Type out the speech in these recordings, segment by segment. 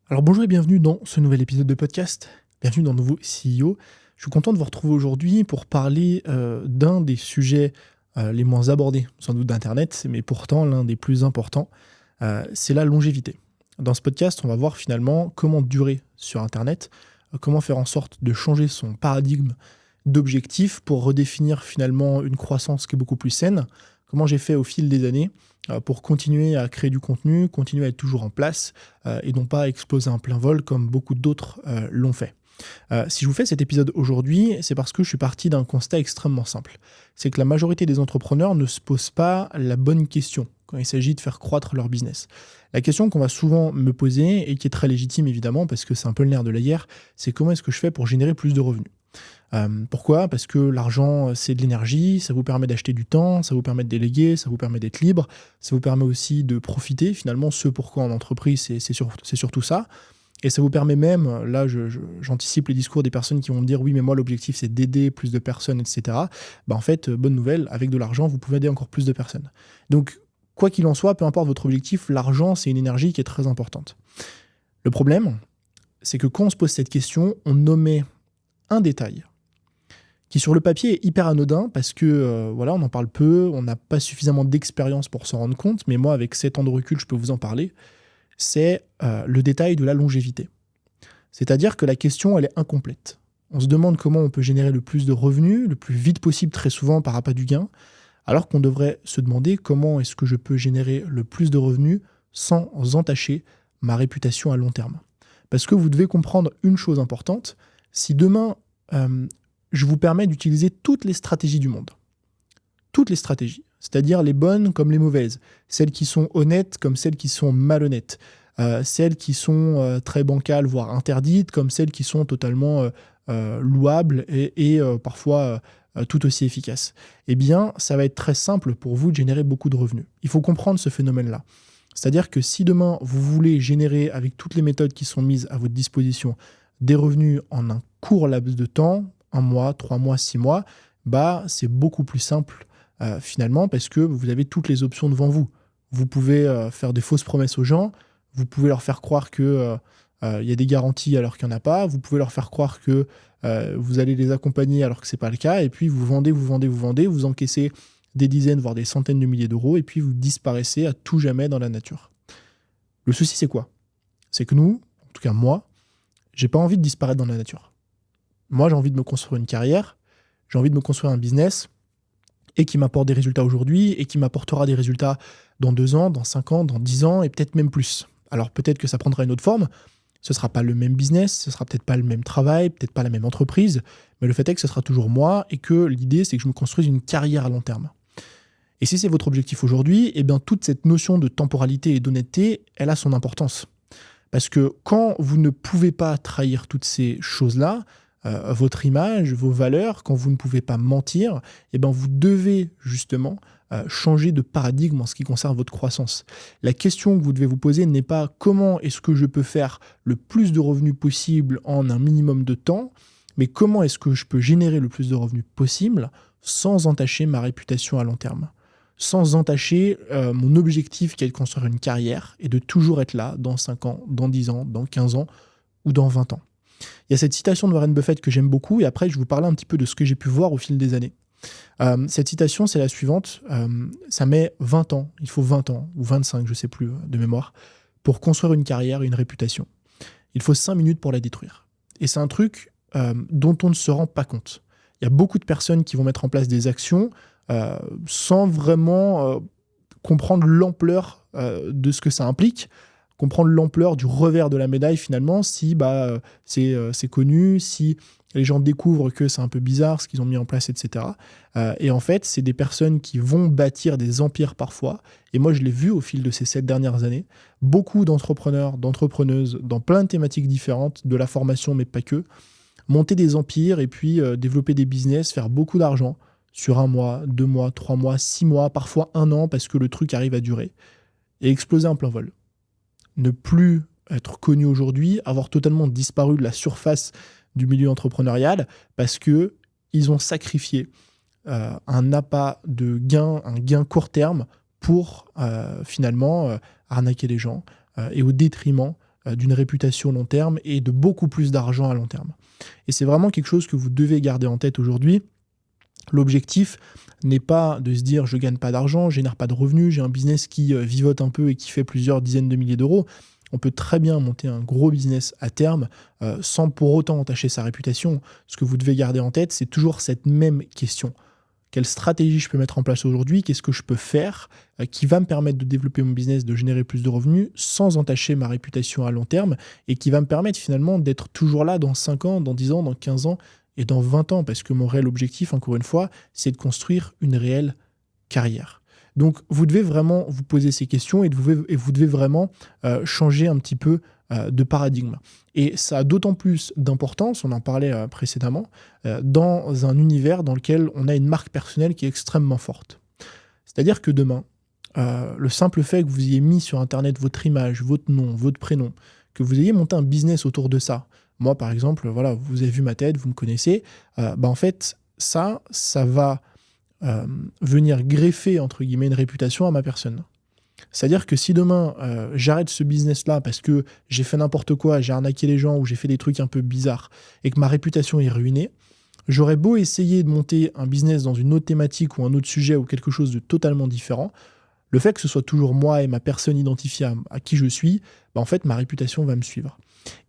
Alors bonjour et bienvenue dans ce nouvel épisode de podcast. Bienvenue dans Nouveau CEO. Je suis content de vous retrouver aujourd'hui pour parler d'un des sujets les moins abordés sans doute d'Internet, mais pourtant l'un des plus importants, c'est la longévité. Dans ce podcast, on va voir finalement comment durer sur Internet, comment faire en sorte de changer son paradigme d'objectif pour redéfinir finalement une croissance qui est beaucoup plus saine, comment j'ai fait au fil des années pour continuer à créer du contenu, continuer à être toujours en place et non pas exploser un plein vol comme beaucoup d'autres l'ont fait. Si je vous fais cet épisode aujourd'hui, c'est parce que je suis parti d'un constat extrêmement simple. C'est que la majorité des entrepreneurs ne se posent pas la bonne question quand il s'agit de faire croître leur business. La question qu'on va souvent me poser, et qui est très légitime évidemment, parce que c'est un peu le nerf de la guerre, c'est comment est-ce que je fais pour générer plus de revenus ? Pourquoi ? Parce que l'argent, c'est de l'énergie, ça vous permet d'acheter du temps, ça vous permet de déléguer, ça vous permet d'être libre, ça vous permet aussi de profiter. Finalement, ce pourquoi en entreprise, c'est surtout ça. Et ça vous permet même, là j'anticipe les discours des personnes qui vont me dire oui mais moi l'objectif c'est d'aider plus de personnes, etc. En fait, bonne nouvelle, avec de l'argent vous pouvez aider encore plus de personnes. Donc quoi qu'il en soit, peu importe votre objectif, l'argent c'est une énergie qui est très importante. Le problème, c'est que quand on se pose cette question, on omet un détail qui sur le papier est hyper anodin parce que voilà, on en parle peu, on n'a pas suffisamment d'expérience pour s'en rendre compte, mais moi avec 7 ans de recul je peux vous en parler. C'est le détail de la longévité. C'est-à-dire que la question, elle est incomplète. On se demande comment on peut générer le plus de revenus, le plus vite possible très souvent par appât du gain, alors qu'on devrait se demander comment est-ce que je peux générer le plus de revenus sans entacher ma réputation à long terme. Parce que vous devez comprendre une chose importante, si demain, je vous permets d'utiliser toutes les stratégies du monde, toutes les stratégies, c'est-à-dire les bonnes comme les mauvaises, celles qui sont honnêtes comme celles qui sont malhonnêtes, celles qui sont très bancales, voire interdites, comme celles qui sont totalement louables et parfois tout aussi efficaces. Eh bien, ça va être très simple pour vous de générer beaucoup de revenus. Il faut comprendre ce phénomène-là. C'est-à-dire que si demain, vous voulez générer, avec toutes les méthodes qui sont mises à votre disposition, des revenus en un court laps de temps, 1 mois, 3 mois, 6 mois, c'est beaucoup plus simple finalement, parce que vous avez toutes les options devant vous. Vous pouvez faire des fausses promesses aux gens, vous pouvez leur faire croire qu'il y a des garanties alors qu'il n'y en a pas, vous pouvez leur faire croire que vous allez les accompagner alors que ce n'est pas le cas, et puis vous vendez, vous encaissez des dizaines, voire des centaines de milliers d'euros, et puis vous disparaissez à tout jamais dans la nature. Le souci, c'est quoi ? C'est que nous, en tout cas moi, j'ai pas envie de disparaître dans la nature. Moi, j'ai envie de me construire une carrière, j'ai envie de me construire un business, et qui m'apporte des résultats aujourd'hui, et qui m'apportera des résultats dans 2 ans, dans 5 ans, dans 10 ans, et peut-être même plus. Alors peut-être que ça prendra une autre forme, ce ne sera pas le même business, ce ne sera peut-être pas le même travail, peut-être pas la même entreprise, mais le fait est que ce sera toujours moi, et que l'idée c'est que je me construise une carrière à long terme. Et si c'est votre objectif aujourd'hui, eh bien toute cette notion de temporalité et d'honnêteté, elle a son importance. Parce que quand vous ne pouvez pas trahir toutes ces choses-là, votre image, vos valeurs, quand vous ne pouvez pas mentir, eh ben vous devez justement changer de paradigme en ce qui concerne votre croissance. La question que vous devez vous poser n'est pas comment est-ce que je peux faire le plus de revenus possible en un minimum de temps, mais comment est-ce que je peux générer le plus de revenus possible sans entacher ma réputation à long terme, sans entacher mon objectif qui est de construire une carrière et de toujours être là dans 5 ans, dans 10 ans, dans 15 ans ou dans 20 ans. Il y a cette citation de Warren Buffett que j'aime beaucoup, et après je vais vous parler un petit peu de ce que j'ai pu voir au fil des années. Cette citation, c'est la suivante, ça met 20 ans, il faut 20 ans, ou 25, je ne sais plus de mémoire, pour construire une carrière et une réputation. Il faut 5 minutes pour la détruire. Et c'est un truc dont on ne se rend pas compte. Il y a beaucoup de personnes qui vont mettre en place des actions sans vraiment comprendre l'ampleur de ce que ça implique, comprendre l'ampleur du revers de la médaille finalement, si c'est connu, si les gens découvrent que c'est un peu bizarre ce qu'ils ont mis en place, etc. Et en fait, c'est des personnes qui vont bâtir des empires parfois, et moi je l'ai vu au fil de ces 7 dernières années, beaucoup d'entrepreneurs, d'entrepreneuses, dans plein de thématiques différentes, de la formation mais pas que, monter des empires et puis développer des business, faire beaucoup d'argent sur 1 mois, 2 mois, 3 mois, 6 mois, parfois 1 an, parce que le truc arrive à durer, et exploser en plein vol. Ne plus être connu aujourd'hui, avoir totalement disparu de la surface du milieu entrepreneurial, parce qu'ils ont sacrifié un appât de gain, un gain court terme, pour finalement arnaquer les gens, et au détriment d'une réputation long terme et de beaucoup plus d'argent à long terme. Et c'est vraiment quelque chose que vous devez garder en tête aujourd'hui. L'objectif n'est pas de se dire je gagne pas d'argent, je génère pas de revenus, j'ai un business qui vivote un peu et qui fait plusieurs dizaines de milliers d'euros. On peut très bien monter un gros business à terme sans pour autant entacher sa réputation. Ce que vous devez garder en tête, c'est toujours cette même question. Quelle stratégie je peux mettre en place aujourd'hui? Qu'est-ce que je peux faire qui va me permettre de développer mon business, de générer plus de revenus sans entacher ma réputation à long terme et qui va me permettre finalement d'être toujours là dans 5 ans, dans 10 ans, dans 15 ans et dans 20 ans, parce que mon réel objectif, encore une fois, c'est de construire une réelle carrière. Donc, vous devez vraiment vous poser ces questions et vous devez vraiment changer un petit peu de paradigme. Et ça a d'autant plus d'importance, on en parlait précédemment, dans un univers dans lequel on a une marque personnelle qui est extrêmement forte. C'est-à-dire que demain, le simple fait que vous ayez mis sur Internet votre image, votre nom, votre prénom, que vous ayez monté un business autour de ça. Moi, par exemple, voilà, vous avez vu ma tête, vous me connaissez. En fait, ça va venir greffer, entre guillemets, une réputation à ma personne. C'est-à-dire que si demain, j'arrête ce business-là parce que j'ai fait n'importe quoi, j'ai arnaqué les gens ou j'ai fait des trucs un peu bizarres et que ma réputation est ruinée, j'aurais beau essayer de monter un business dans une autre thématique ou un autre sujet ou quelque chose de totalement différent, le fait que ce soit toujours moi et ma personne identifiée à qui je suis, en fait, ma réputation va me suivre.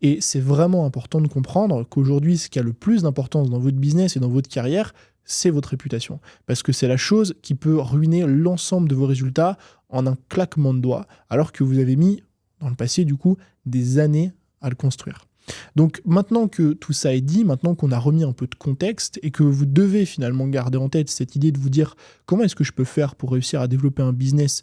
Et c'est vraiment important de comprendre qu'aujourd'hui, ce qui a le plus d'importance dans votre business et dans votre carrière, c'est votre réputation. Parce que c'est la chose qui peut ruiner l'ensemble de vos résultats en un claquement de doigts, alors que vous avez mis, dans le passé, du coup, des années à le construire. Donc maintenant que tout ça est dit, maintenant qu'on a remis un peu de contexte et que vous devez finalement garder en tête cette idée de vous dire comment est-ce que je peux faire pour réussir à développer un business,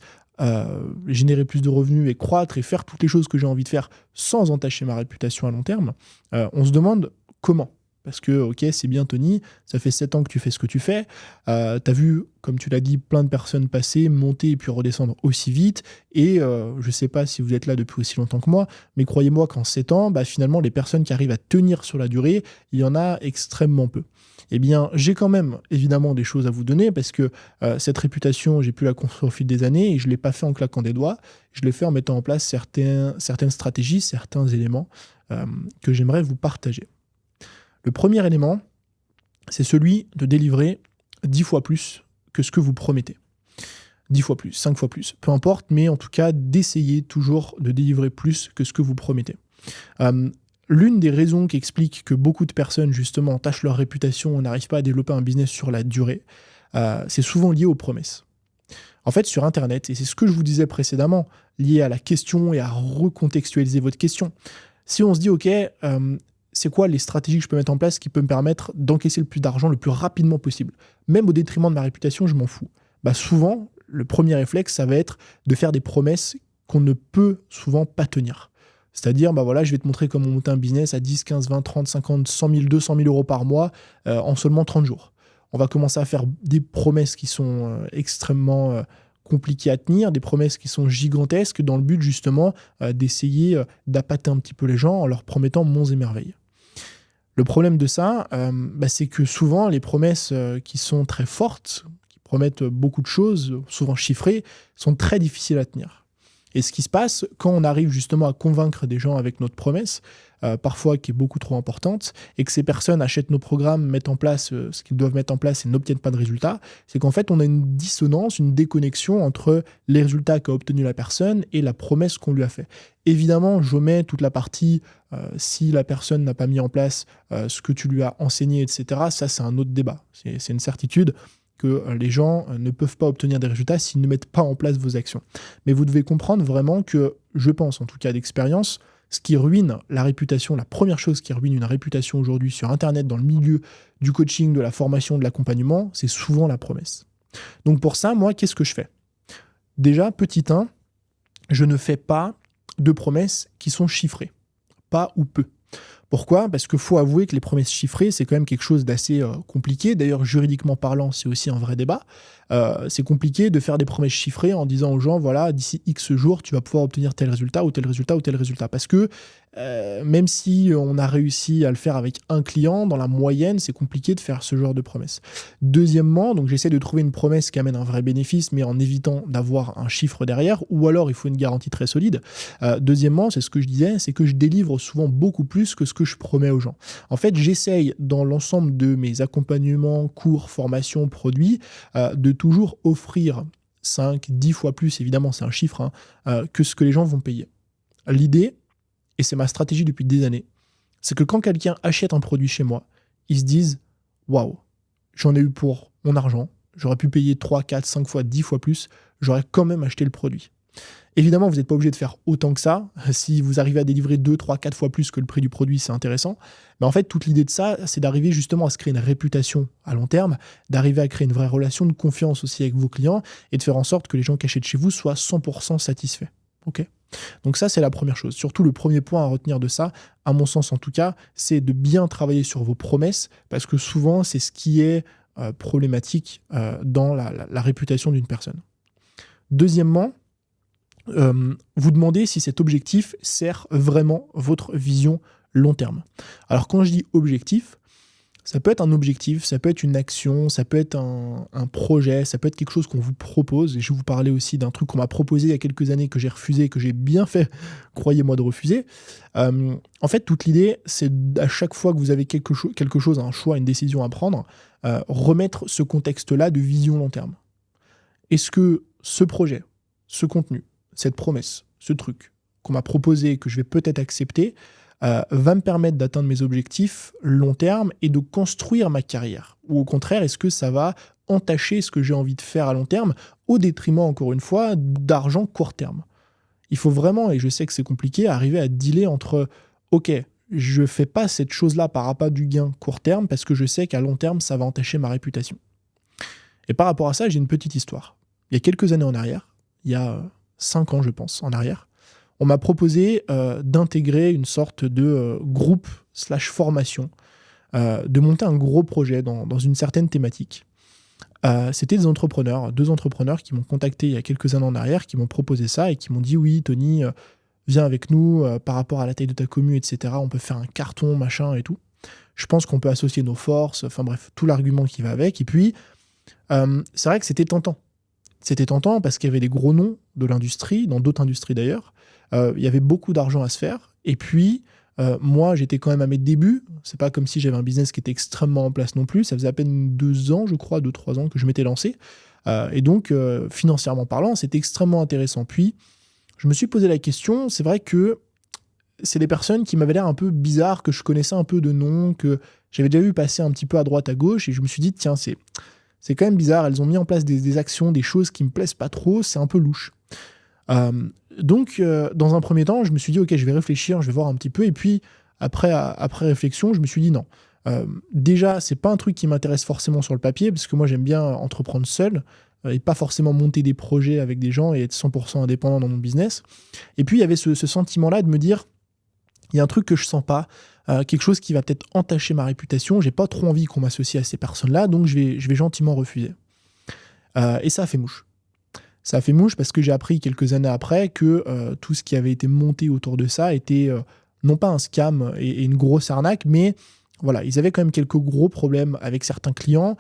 générer plus de revenus et croître et faire toutes les choses que j'ai envie de faire sans entacher ma réputation à long terme, on se demande comment. Parce que, ok, c'est bien Tony, ça fait 7 ans que tu fais ce que tu fais, t'as vu, comme tu l'as dit, plein de personnes passer, monter et puis redescendre aussi vite, et je sais pas si vous êtes là depuis aussi longtemps que moi, mais croyez-moi qu'en 7 ans, finalement, les personnes qui arrivent à tenir sur la durée, il y en a extrêmement peu. Eh bien, j'ai quand même, évidemment, des choses à vous donner, parce que cette réputation, j'ai pu la construire au fil des années, et je ne l'ai pas fait en claquant des doigts, je l'ai fait en mettant en place certaines stratégies, certains éléments que j'aimerais vous partager. Le premier élément, c'est celui de délivrer 10 fois plus que ce que vous promettez. 10 fois plus, 5 fois plus, peu importe, mais en tout cas, d'essayer toujours de délivrer plus que ce que vous promettez. L'une des raisons qui explique que beaucoup de personnes, justement, entachent leur réputation, n'arrivent pas à développer un business sur la durée, c'est souvent lié aux promesses. En fait, sur Internet, et c'est ce que je vous disais précédemment, lié à la question et à recontextualiser votre question, si on se dit, ok, c'est quoi les stratégies que je peux mettre en place qui peuvent me permettre d'encaisser le plus d'argent le plus rapidement possible, même au détriment de ma réputation, je m'en fous. Souvent, le premier réflexe, ça va être de faire des promesses qu'on ne peut souvent pas tenir. C'est-à-dire, voilà, je vais te montrer comment monter un business à 10, 15, 20, 30, 50, 100 000, 200 000 euros par mois en seulement 30 jours. On va commencer à faire des promesses qui sont extrêmement compliquées à tenir, des promesses qui sont gigantesques dans le but justement d'essayer d'appâter un petit peu les gens en leur promettant monts et merveilles. Le problème de ça, c'est que souvent les promesses qui sont très fortes, qui promettent beaucoup de choses, souvent chiffrées, sont très difficiles à tenir. Et ce qui se passe, quand on arrive justement à convaincre des gens avec notre promesse, parfois qui est beaucoup trop importante, et que ces personnes achètent nos programmes, mettent en place ce qu'ils doivent mettre en place et n'obtiennent pas de résultats, c'est qu'en fait, on a une dissonance, une déconnexion entre les résultats qu'a obtenu la personne et la promesse qu'on lui a fait. Évidemment, j'omets toute la partie si la personne n'a pas mis en place ce que tu lui as enseigné, etc. Ça, c'est un autre débat. C'est une certitude que les gens ne peuvent pas obtenir des résultats s'ils ne mettent pas en place vos actions. Mais vous devez comprendre vraiment que, je pense en tout cas d'expérience, ce qui ruine la réputation, la première chose qui ruine une réputation aujourd'hui sur Internet, dans le milieu du coaching, de la formation, de l'accompagnement, c'est souvent la promesse. Donc pour ça, moi, qu'est-ce que je fais ? Déjà, petit 1, je ne fais pas de promesses qui sont chiffrées. Pas ou peu. Pourquoi ? Parce qu'il faut avouer que les promesses chiffrées, c'est quand même quelque chose d'assez compliqué. D'ailleurs, juridiquement parlant, c'est aussi un vrai débat. C'est compliqué de faire des promesses chiffrées en disant aux gens, voilà, d'ici X jours, tu vas pouvoir obtenir tel résultat ou tel résultat ou tel résultat. Parce que même si on a réussi à le faire avec un client, dans la moyenne, c'est compliqué de faire ce genre de promesses. Deuxièmement, donc j'essaie de trouver une promesse qui amène un vrai bénéfice, mais en évitant d'avoir un chiffre derrière, ou alors il faut une garantie très solide. Deuxièmement, c'est ce que je disais, c'est que je délivre souvent beaucoup plus que ce que je promets aux gens. En fait, j'essaye dans l'ensemble de mes accompagnements, cours, formations, produits, de toujours offrir 5, 10 fois plus, évidemment c'est un chiffre, que ce que les gens vont payer. L'idée, et c'est ma stratégie depuis des années, c'est que quand quelqu'un achète un produit chez moi, ils se disent « Waouh, j'en ai eu pour mon argent, j'aurais pu payer 3, 4, 5 fois, 10 fois plus, j'aurais quand même acheté le produit. » Évidemment, vous n'êtes pas obligé de faire autant que ça. Si vous arrivez à délivrer 2, 3, 4 fois plus que le prix du produit, c'est intéressant. Mais en fait, toute l'idée de ça, c'est d'arriver justement à se créer une réputation à long terme, d'arriver à créer une vraie relation de confiance aussi avec vos clients et de faire en sorte que les gens qui achètent chez vous soient 100% satisfaits. Ok ? Donc ça, c'est la première chose. Surtout, le premier point à retenir de ça, à mon sens en tout cas, c'est de bien travailler sur vos promesses parce que souvent, c'est ce qui est problématique dans la réputation d'une personne. Deuxièmement, vous demandez si cet objectif sert vraiment votre vision long terme. Alors quand je dis objectif, ça peut être un objectif, ça peut être une action, ça peut être un projet, ça peut être quelque chose qu'on vous propose. Et je vais vous parler aussi d'un truc qu'on m'a proposé il y a quelques années que j'ai refusé, que j'ai bien fait, croyez-moi, de refuser. En fait, toute l'idée, c'est à chaque fois que vous avez quelque chose, un choix, une décision à prendre, remettre ce contexte-là de vision long terme. Est-ce que ce projet, ce contenu, cette promesse, ce truc qu'on m'a proposé, que je vais peut-être accepter, va me permettre d'atteindre mes objectifs long terme et de construire ma carrière? Ou au contraire, est-ce que ça va entacher ce que j'ai envie de faire à long terme au détriment, encore une fois, d'argent court terme? Il faut vraiment, et je sais que c'est compliqué, arriver à dealer entre « Ok, je ne fais pas cette chose-là par appât du gain court terme parce que je sais qu'à long terme, ça va entacher ma réputation. » Et par rapport à ça, j'ai une petite histoire. Il y a quelques années en arrière, il y a 5 ans, je pense, en arrière, on m'a proposé d'intégrer une sorte de groupe/formation, de monter un gros projet dans une certaine thématique. C'était deux entrepreneurs qui m'ont contacté il y a quelques années en arrière, qui m'ont proposé ça et qui m'ont dit « Oui, Tony, viens avec nous, par rapport à la taille de ta commu, etc. On peut faire un carton, machin et tout. Je pense qu'on peut associer nos forces, enfin bref, tout l'argument qui va avec. » Et puis, c'est vrai que c'était tentant. C'était tentant parce qu'il y avait des gros noms de l'industrie, dans d'autres industries d'ailleurs. Il y avait beaucoup d'argent à se faire. Et puis, moi, j'étais quand même à mes débuts. C'est pas comme si j'avais un business qui était extrêmement en place non plus. Ça faisait à peine 2 ans, je crois, 2-3 ans que je m'étais lancé. Et donc, financièrement parlant, c'était extrêmement intéressant. Puis, je me suis posé la question. C'est vrai que c'est des personnes qui m'avaient l'air un peu bizarres, que je connaissais un peu de nom, que j'avais déjà vu passer un petit peu à droite, à gauche. Et je me suis dit, tiens, c'est quand même bizarre, elles ont mis en place des actions, des choses qui me plaisent pas trop, c'est un peu louche. Donc, dans un premier temps, je me suis dit, ok, je vais réfléchir, je vais voir un petit peu, et puis, après réflexion, je me suis dit non. Déjà, c'est pas un truc qui m'intéresse forcément sur le papier, parce que moi, j'aime bien entreprendre seul, et pas forcément monter des projets avec des gens et être 100% indépendant dans mon business. Et puis, il y avait ce sentiment-là de me dire, il y a un truc que je sens pas, quelque chose qui va peut-être entacher ma réputation, j'ai pas trop envie qu'on m'associe à ces personnes-là, donc je vais gentiment refuser. Et ça a fait mouche. Ça a fait mouche parce que j'ai appris quelques années après que tout ce qui avait été monté autour de ça était non pas un scam et une grosse arnaque, mais voilà, ils avaient quand même quelques gros problèmes avec certains clients,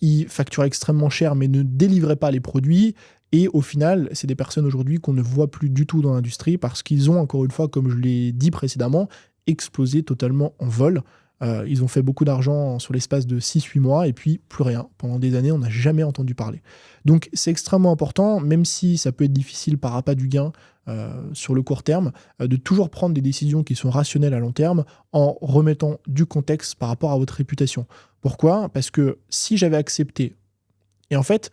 ils facturaient extrêmement cher mais ne délivraient pas les produits. Et au final, c'est des personnes aujourd'hui qu'on ne voit plus du tout dans l'industrie parce qu'ils ont, encore une fois, comme je l'ai dit précédemment, explosé totalement en vol. Ils ont fait beaucoup d'argent sur l'espace de 6-8 mois et puis plus rien. Pendant des années, on n'a jamais entendu parler. Donc c'est extrêmement important, même si ça peut être difficile par appât du gain sur le court terme, de toujours prendre des décisions qui sont rationnelles à long terme en remettant du contexte par rapport à votre réputation. Pourquoi ? Parce que si j'avais accepté, et en fait,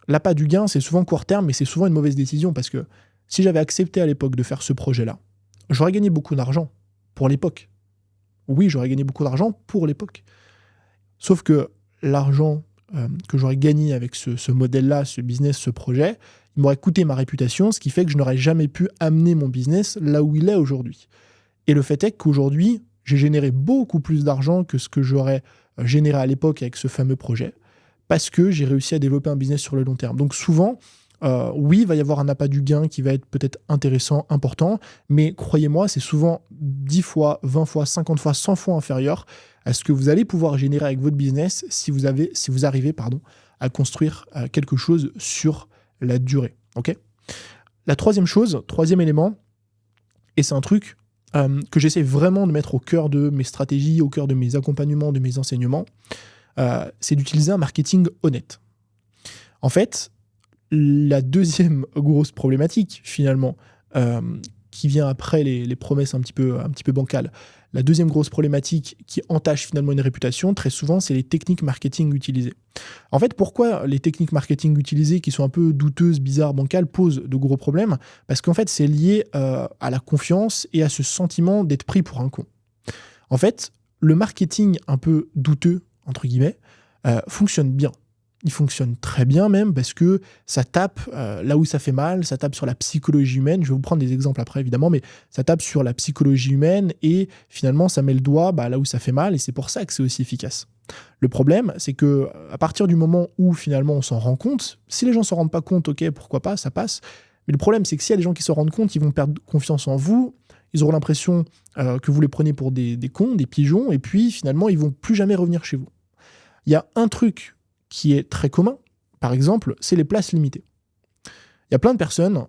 l'appât du gain, c'est souvent court terme, mais c'est souvent une mauvaise décision parce que si j'avais accepté à l'époque de faire ce projet-là, j'aurais gagné beaucoup d'argent pour l'époque. Oui, j'aurais gagné beaucoup d'argent pour l'époque. Sauf que l'argent que j'aurais gagné avec ce modèle-là, ce business, ce projet, il m'aurait coûté ma réputation, ce qui fait que je n'aurais jamais pu amener mon business là où il est aujourd'hui. Et le fait est qu'aujourd'hui, j'ai généré beaucoup plus d'argent que ce que j'aurais généré à l'époque avec ce fameux projet, parce que j'ai réussi à développer un business sur le long terme. Donc souvent, oui, il va y avoir un appât du gain qui va être peut-être intéressant, important, mais croyez-moi, c'est souvent 10 fois, 20 fois, 50 fois, 100 fois inférieur à ce que vous allez pouvoir générer avec votre business si vous arrivez à construire quelque chose sur la durée. Okay, la troisième élément, et c'est un truc que j'essaie vraiment de mettre au cœur de mes stratégies, au cœur de mes accompagnements, de mes enseignements, c'est d'utiliser un marketing honnête. En fait, la deuxième grosse problématique, finalement, qui vient après les promesses un petit peu bancales, la deuxième grosse problématique qui entache finalement une réputation, très souvent, c'est les techniques marketing utilisées. En fait, pourquoi les techniques marketing utilisées, qui sont un peu douteuses, bizarres, bancales, posent de gros problèmes? Parce qu'en fait, c'est lié à la confiance et à ce sentiment d'être pris pour un con. En fait, le marketing un peu douteux, entre guillemets, fonctionne bien. Il fonctionne très bien même parce que ça tape là où ça fait mal, ça tape sur la psychologie humaine. Je vais vous prendre des exemples après évidemment, mais ça tape sur la psychologie humaine et finalement ça met le doigt là où ça fait mal et c'est pour ça que c'est aussi efficace. Le problème, c'est que à partir du moment où finalement on s'en rend compte, si les gens s'en rendent pas compte, ok, pourquoi pas, ça passe. Mais le problème, c'est que s'il y a des gens qui se rendent compte, ils vont perdre confiance en vous, ils auront l'impression que vous les prenez pour des cons, des pigeons, et puis finalement ils vont plus jamais revenir chez vous. Il y a un truc qui est très commun, par exemple, c'est les places limitées. Il y a plein de personnes,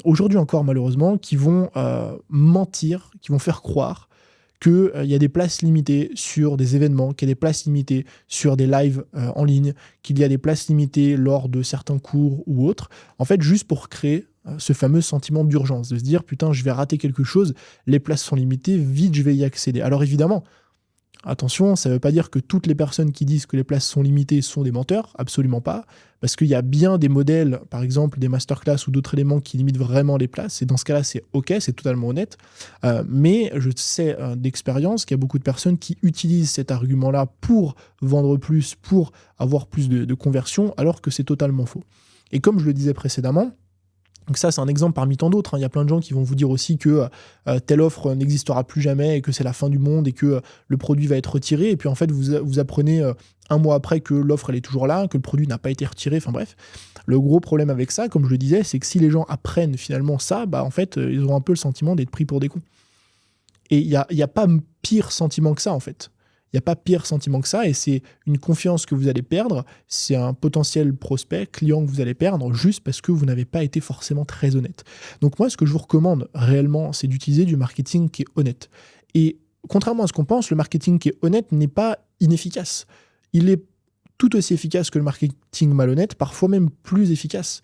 aujourd'hui encore malheureusement, qui vont mentir, qui vont faire croire qu'il y a des places limitées sur des événements, qu'il y a des places limitées sur des lives en ligne, qu'il y a des places limitées lors de certains cours ou autres, en fait juste pour créer ce fameux sentiment d'urgence, de se dire « putain, je vais rater quelque chose, les places sont limitées, vite je vais y accéder ». Alors évidemment, attention, ça ne veut pas dire que toutes les personnes qui disent que les places sont limitées sont des menteurs, absolument pas, parce qu'il y a bien des modèles, par exemple des masterclass ou d'autres éléments qui limitent vraiment les places, et dans ce cas-là, c'est ok, c'est totalement honnête, mais je sais d'expérience qu'il y a beaucoup de personnes qui utilisent cet argument-là pour vendre plus, pour avoir plus de conversion, alors que c'est totalement faux. Et comme je le disais précédemment, donc ça, c'est un exemple parmi tant d'autres. Il y a plein de gens qui vont vous dire aussi que telle offre n'existera plus jamais et que c'est la fin du monde et que le produit va être retiré. Et puis en fait, vous apprenez un mois après que l'offre, elle est toujours là, que le produit n'a pas été retiré. Enfin bref, le gros problème avec ça, comme je le disais, c'est que si les gens apprennent finalement ça, en fait, ils auront un peu le sentiment d'être pris pour des cons. Et il n'y a pas pire sentiment que ça, en fait. Il n'y a pas pire sentiment que ça, et c'est une confiance que vous allez perdre, c'est un potentiel prospect, client que vous allez perdre, juste parce que vous n'avez pas été forcément très honnête. Donc moi, ce que je vous recommande réellement, c'est d'utiliser du marketing qui est honnête. Et contrairement à ce qu'on pense, le marketing qui est honnête n'est pas inefficace. Il est tout aussi efficace que le marketing malhonnête, parfois même plus efficace.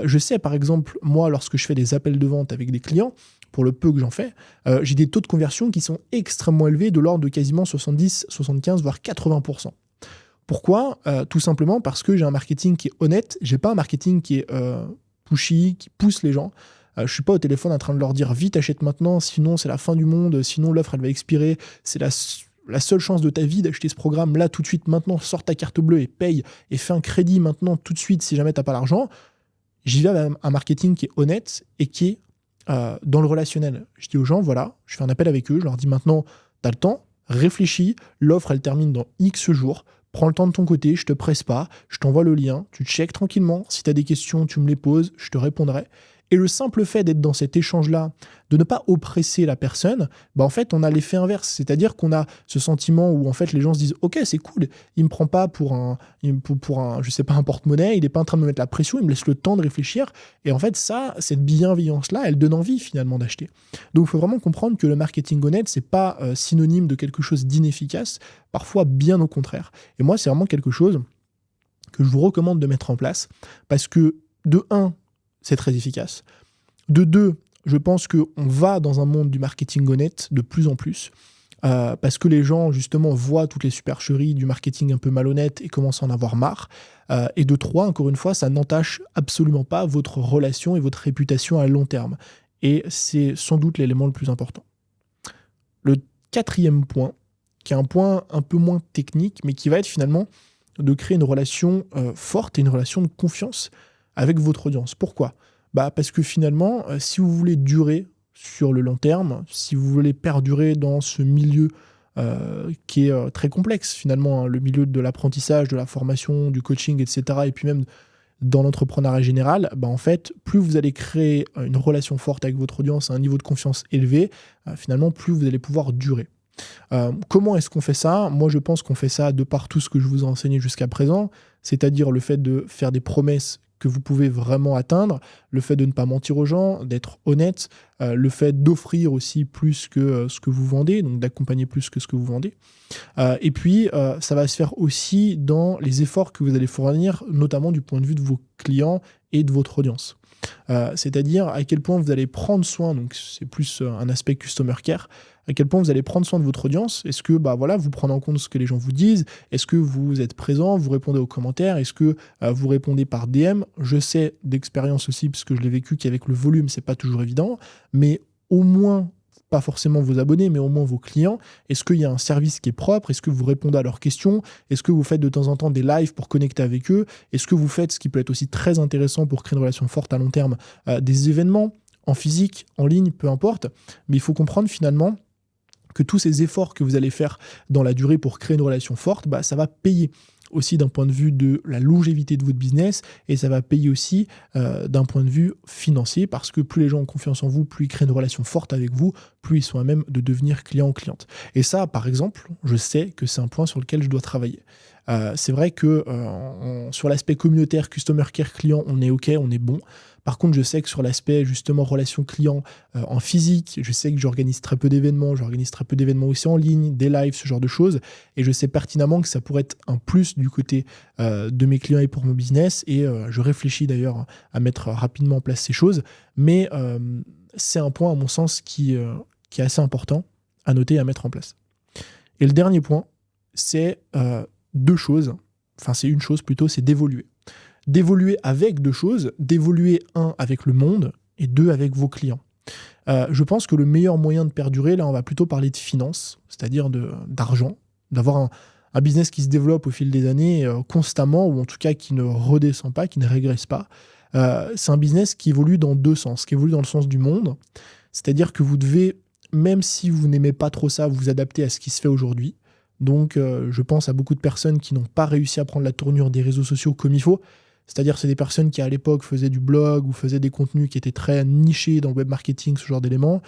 Je sais, par exemple, moi, lorsque je fais des appels de vente avec des clients, pour le peu que j'en fais, j'ai des taux de conversion qui sont extrêmement élevés, de l'ordre de quasiment 70, 75, voire 80%. Pourquoi ? Tout simplement parce que j'ai un marketing qui est honnête, j'ai pas un marketing qui est pushy, qui pousse les gens. Je suis pas au téléphone en train de leur dire « vite, achète maintenant, sinon c'est la fin du monde, sinon l'offre elle va expirer, c'est la seule chance de ta vie d'acheter ce programme, là tout de suite, maintenant, sors ta carte bleue et paye, et fais un crédit maintenant, tout de suite, si jamais t'as pas l'argent ». J'y vais avec un marketing qui est honnête et qui est dans le relationnel. Je dis aux gens, voilà, je fais un appel avec eux, je leur dis maintenant, t'as le temps, réfléchis, l'offre elle termine dans X jours, prends le temps de ton côté, je te presse pas, je t'envoie le lien, tu checkes tranquillement, si t'as des questions, tu me les poses, je te répondrai. Et le simple fait d'être dans cet échange-là, de ne pas oppresser la personne, en fait, on a l'effet inverse. C'est-à-dire qu'on a ce sentiment où en fait les gens se disent « Ok, c'est cool, il me prend pas pour un je sais pas, un porte-monnaie, il est pas en train de me mettre la pression, il me laisse le temps de réfléchir. » Et en fait, ça, cette bienveillance-là, elle donne envie finalement d'acheter. Donc il faut vraiment comprendre que le marketing honnête, c'est pas synonyme de quelque chose d'inefficace, parfois bien au contraire. Et moi, c'est vraiment quelque chose que je vous recommande de mettre en place parce que, de 1, c'est très efficace. De 2, je pense qu'on va dans un monde du marketing honnête de plus en plus, parce que les gens, justement, voient toutes les supercheries du marketing un peu malhonnête et commencent à en avoir marre. Et de 3, encore une fois, ça n'entache absolument pas votre relation et votre réputation à long terme. Et c'est sans doute l'élément le plus important. Le 4e point, qui est un point un peu moins technique, mais qui va être finalement de créer une relation forte et une relation de confiance avec votre audience. Pourquoi ? Parce que finalement, si vous voulez durer sur le long terme, si vous voulez perdurer dans ce milieu qui est très complexe finalement, hein, le milieu de l'apprentissage, de la formation, du coaching, etc., et puis même dans l'entrepreneuriat général, en fait, plus vous allez créer une relation forte avec votre audience, un niveau de confiance élevé, finalement, plus vous allez pouvoir durer. Comment est-ce qu'on fait ça? Moi, je pense qu'on fait ça de par tout ce que je vous ai enseigné jusqu'à présent, c'est-à-dire le fait de faire des promesses que vous pouvez vraiment atteindre, le fait de ne pas mentir aux gens, d'être honnête, le fait d'offrir aussi plus que ce que vous vendez, donc d'accompagner plus que ce que vous vendez. Et puis, ça va se faire aussi dans les efforts que vous allez fournir, notamment du point de vue de vos clients et de votre audience. C'est-à-dire à quel point vous allez prendre soin, donc c'est plus un aspect customer care, à quel point vous allez prendre soin de votre audience. Est-ce que vous prenez en compte ce que les gens vous disent? Est-ce que vous êtes présent? Vous répondez aux commentaires? Est-ce que vous répondez par DM? Je sais d'expérience aussi, parce que je l'ai vécu, qu'avec le volume, c'est pas toujours évident, mais au moins, pas forcément vos abonnés, mais au moins vos clients, est-ce qu'il y a un service qui est propre? Est-ce que vous répondez à leurs questions? Est-ce que vous faites de temps en temps des lives pour connecter avec eux? Est-ce que vous faites, ce qui peut être aussi très intéressant pour créer une relation forte à long terme, des événements en physique, en ligne, peu importe, mais il faut comprendre finalement que tous ces efforts que vous allez faire dans la durée pour créer une relation forte, ça va payer aussi d'un point de vue de la longévité de votre business, et ça va payer aussi d'un point de vue financier, parce que plus les gens ont confiance en vous, plus ils créent une relation forte avec vous, plus ils sont à même de devenir client ou cliente. Et ça, par exemple, je sais que c'est un point sur lequel je dois travailler. C'est vrai que sur l'aspect communautaire, customer care client, on est OK, on est bon. Par contre, je sais que sur l'aspect justement relation client en physique, je sais que j'organise très peu d'événements, aussi en ligne, des lives, ce genre de choses, et je sais pertinemment que ça pourrait être un plus du côté de mes clients et pour mon business, et je réfléchis d'ailleurs à mettre rapidement en place ces choses, mais c'est un point à mon sens qui est assez important à noter et à mettre en place. Et le dernier point, c'est deux choses, enfin c'est une chose plutôt, c'est d'évoluer. D'évoluer avec deux choses, d'évoluer avec le monde et deux avec vos clients. Je pense que le meilleur moyen de perdurer, là on va plutôt parler de finances, c'est-à-dire d'argent, d'avoir un business qui se développe au fil des années constamment, ou en tout cas qui ne redescend pas, qui ne régresse pas. C'est un business qui évolue dans deux sens, qui évolue dans le sens du monde, c'est-à-dire que vous devez, même si vous n'aimez pas trop ça, vous adapter à ce qui se fait aujourd'hui. Donc je pense à beaucoup de personnes qui n'ont pas réussi à prendre la tournure des réseaux sociaux comme il faut. C'est-à-dire c'est des personnes qui à l'époque faisaient du blog ou faisaient des contenus qui étaient très nichés dans le web marketing, ce genre d'éléments,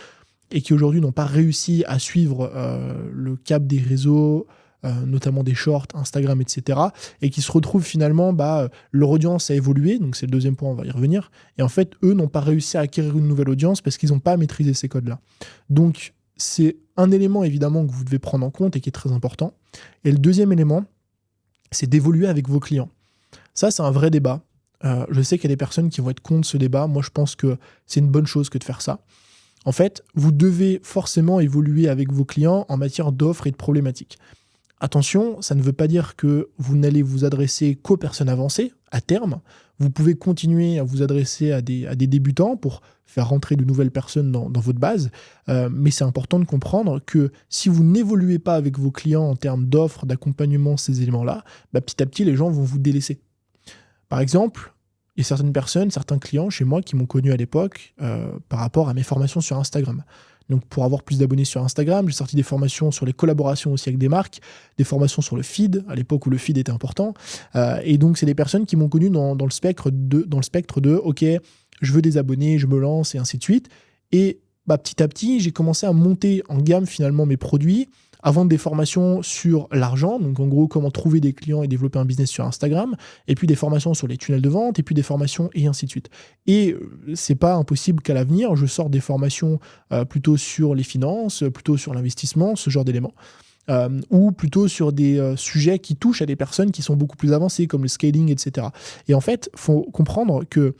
et qui aujourd'hui n'ont pas réussi à suivre le cap des réseaux, notamment des shorts, Instagram, etc. Et qui se retrouvent finalement, leur audience a évolué, donc c'est le deuxième point, on va y revenir, et en fait, eux n'ont pas réussi à acquérir une nouvelle audience parce qu'ils n'ont pas maîtrisé ces codes-là. Donc c'est un élément évidemment que vous devez prendre en compte et qui est très important. Et le deuxième élément, c'est d'évoluer avec vos clients. Ça, c'est un vrai débat. Je sais qu'il y a des personnes qui vont être contre ce débat. Moi, je pense que c'est une bonne chose que de faire ça. En fait, vous devez forcément évoluer avec vos clients en matière d'offres et de problématiques. Attention, ça ne veut pas dire que vous n'allez vous adresser qu'aux personnes avancées à terme. Vous pouvez continuer à vous adresser à des débutants pour faire rentrer de nouvelles personnes dans votre base. Mais c'est important de comprendre que si vous n'évoluez pas avec vos clients en termes d'offres, d'accompagnement, ces éléments-là, petit à petit, les gens vont vous délaisser. Par exemple, il y a certaines personnes, certains clients chez moi qui m'ont connu à l'époque par rapport à mes formations sur Instagram. Donc pour avoir plus d'abonnés sur Instagram, j'ai sorti des formations sur les collaborations aussi avec des marques, des formations sur le feed, à l'époque où le feed était important. Et donc c'est des personnes qui m'ont connu dans le spectre de OK, je veux des abonnés, je me lance et ainsi de suite. Et petit à petit, j'ai commencé à monter en gamme finalement mes produits, à vendre des formations sur l'argent, donc en gros comment trouver des clients et développer un business sur Instagram, et puis des formations sur les tunnels de vente, et puis des formations et ainsi de suite. Et c'est pas impossible qu'à l'avenir, je sorte des formations plutôt sur les finances, plutôt sur l'investissement, ce genre d'éléments. Ou plutôt sur des sujets qui touchent à des personnes qui sont beaucoup plus avancées, comme le scaling, etc. Et en fait, il faut comprendre que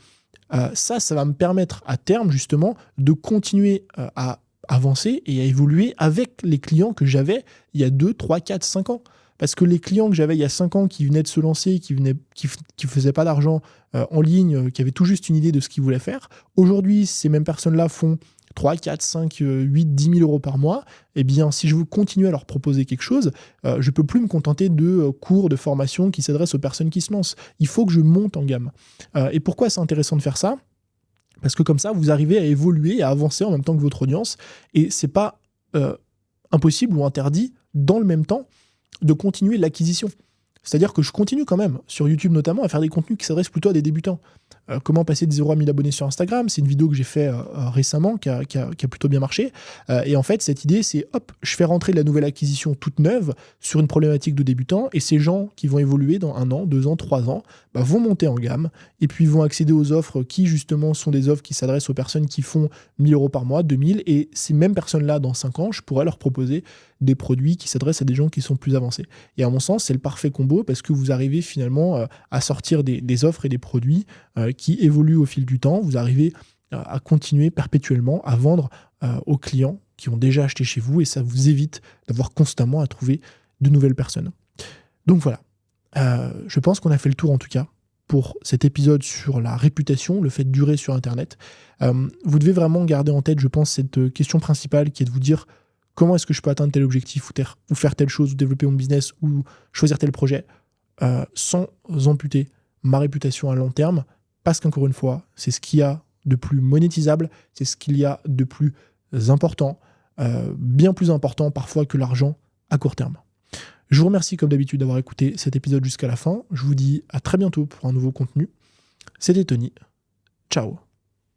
ça va me permettre à terme justement de continuer à avancer et à évoluer avec les clients que j'avais il y a 2, 3, 4, 5 ans. Parce que les clients que j'avais il y a 5 ans qui venaient de se lancer, qui faisaient pas d'argent en ligne, qui avaient tout juste une idée de ce qu'ils voulaient faire, aujourd'hui, ces mêmes personnes-là font 3, 4, 5, 8, 10 000 euros par mois. Eh bien, si je veux continuer à leur proposer quelque chose, je ne peux plus me contenter de cours, de formation qui s'adressent aux personnes qui se lancent. Il faut que je monte en gamme. Et pourquoi c'est intéressant de faire ça ? Parce que comme ça, vous arrivez à évoluer et à avancer en même temps que votre audience. Et c'est pas impossible ou interdit, dans le même temps, de continuer l'acquisition. C'est-à-dire que je continue quand même, sur YouTube notamment, à faire des contenus qui s'adressent plutôt à des débutants. Comment passer de 0 à 1000 abonnés sur Instagram, c'est une vidéo que j'ai fait récemment, qui a plutôt bien marché. Et en fait, cette idée, c'est, hop, je fais rentrer de la nouvelle acquisition toute neuve sur une problématique de débutant, et ces gens qui vont évoluer dans 1 an, 2 ans, 3 ans, vont monter en gamme, et puis vont accéder aux offres qui, justement, sont des offres qui s'adressent aux personnes qui font 1000 euros par mois, 2000, et ces mêmes personnes-là, dans 5 ans, je pourrais leur proposer des produits qui s'adressent à des gens qui sont plus avancés. Et à mon sens, c'est le parfait combo, parce que vous arrivez finalement à sortir des offres et des produits qui évoluent au fil du temps. Vous arrivez à continuer perpétuellement à vendre aux clients qui ont déjà acheté chez vous, et ça vous évite d'avoir constamment à trouver de nouvelles personnes. Donc voilà, je pense qu'on a fait le tour en tout cas pour cet épisode sur la réputation, le fait de durer sur Internet. Vous devez vraiment garder en tête, je pense, cette question principale qui est de vous dire comment est-ce que je peux atteindre tel objectif ou faire telle chose, ou développer mon business, ou choisir tel projet, sans amputer ma réputation à long terme, parce qu'encore une fois, c'est ce qu'il y a de plus monétisable, c'est ce qu'il y a de plus important, bien plus important parfois que l'argent à court terme. Je vous remercie comme d'habitude d'avoir écouté cet épisode jusqu'à la fin. Je vous dis à très bientôt pour un nouveau contenu. C'était Tony. Ciao.